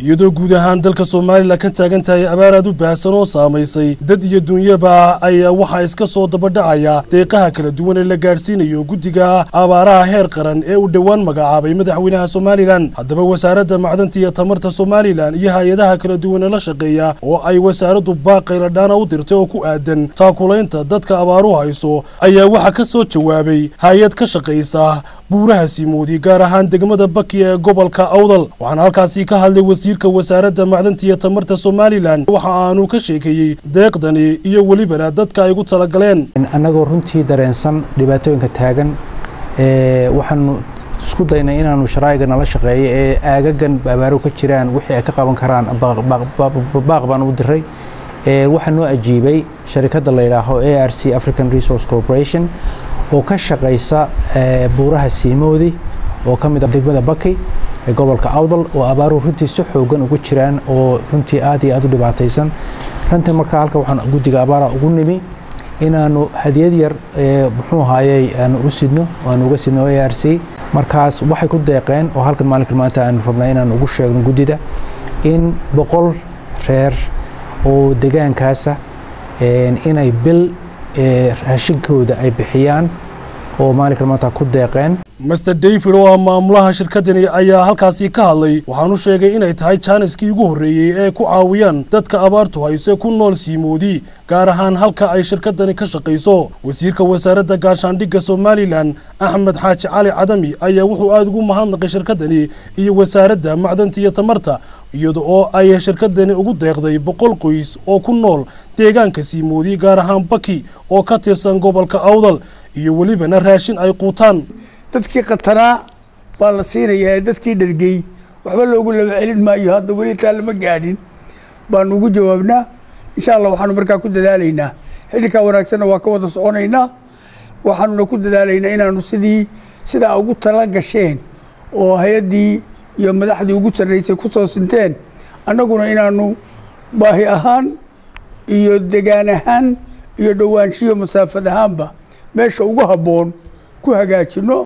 iyadoo guud ahaan dalka Soomaaliland ka taagan tahay abaar aad u baahsan oo saameysay dad iyo dunyaba ayaa waxa iska soo dabadhacaya deeqaha kala duwan ee la gaarsiinayo guddiga abaaraha heer qaran ee u dhawaan magacaabay madaxweynaha Soomaaliland. haddaba wasaaradda macdanta iyo tamarta Soomaaliland iyo hay'adaha kala duwan ee la shaqeeya oo ay wasaaraddu baaqayla dhaana u dirtay oo ku aadan taakulaynta dadka abaaruhu hayso ayaa waxa ka soo jawaabay hay'ad ka shaqeysa buuraha Simoodi gaar ahaan degmada Baki ee gobolka Awdal. waxaan halkaasi ka hadlay wasiirka wasaaradda macdanta iyo tamarta Soomaaliland waxa aanu ka sheekayay deeqdani iyo waliba dadka ay ugu talagaleen. anagoo runtii dareensan dhibaatooyinka taagan waxaan isku daynay inaanu sharaa'iga nala shaqeeyo ee aagagan abaaru ka jiraan wixii ay ka qaban karaan baaq baan u diray. waxaan noo ajiibay sharikadda la yiraahdo ARC African Resource Corporation oo ka shaqeysa buuraha Simoodi oo ka mid ah degmada Baki ee gobolka Awdal oo abaaru runtii si xoogan ugu jiraan oo runtii aad iyo aad u dhibaataysan. runtii marka halka waxaan guddiga abaaraha ugu nimi inaanu hadiyad yar muxuu ahaayay aan u sidno waan uga sidno ARC markaas waxay ku deeqeen oo halkan maalinka maanta aan rabnaa inaan ugu sheegno guddida in 100 reer oo deegaankaasa inay bil raashinkooda ay bixiyaan oo maalinka maanta ku deeqeen. Mr. David oo maamulaha shirkadani ayaa halkaasi ka hadlay waxaanu sheegay inay tahay jaaniskii ugu horeeyay ee ku caawiyaan dadka abaartu hayso ku nool Simoodi gaar ahaan halka ay shirkadani ka shaqeyso. wasiirka wasaaradda gaashaandhigga Soomaaliland Axmed Xaaji Cali Cadami ayaa wuxuu aad ugu mahadnaqay shirkadani iyo wasaaradda macdanta iyo tamarta iyadoo oo ay shirkadani ugu deeqday 100 qoys oo ku nool deegaanka Simoodi gaar ahaan Baki oo ka tirsan gobolka Awdal iyo waliba raashin ay quutaan. dadkii qataraa baa la siinayaa dadkii dhargay waxba loogu laba celin maayo hadda wali taa lama gaadhin baan ugu jawaabnaa insha Allah waxaanu markaa ku dadaalaynaa xilka wanaagsan waa ka wada soconaynaa waxaanu ku dadaalaynaa inaanu sida ugu tala gasheen oo hay'adii iyo madaxdii ugu sareysay ku soo sinteen annaguna inaanu baahi ahaan iyo deegaan ahaan iyo dhawaanshiyo masaafad ahaanba meesha ugu haboon ku hagaajino.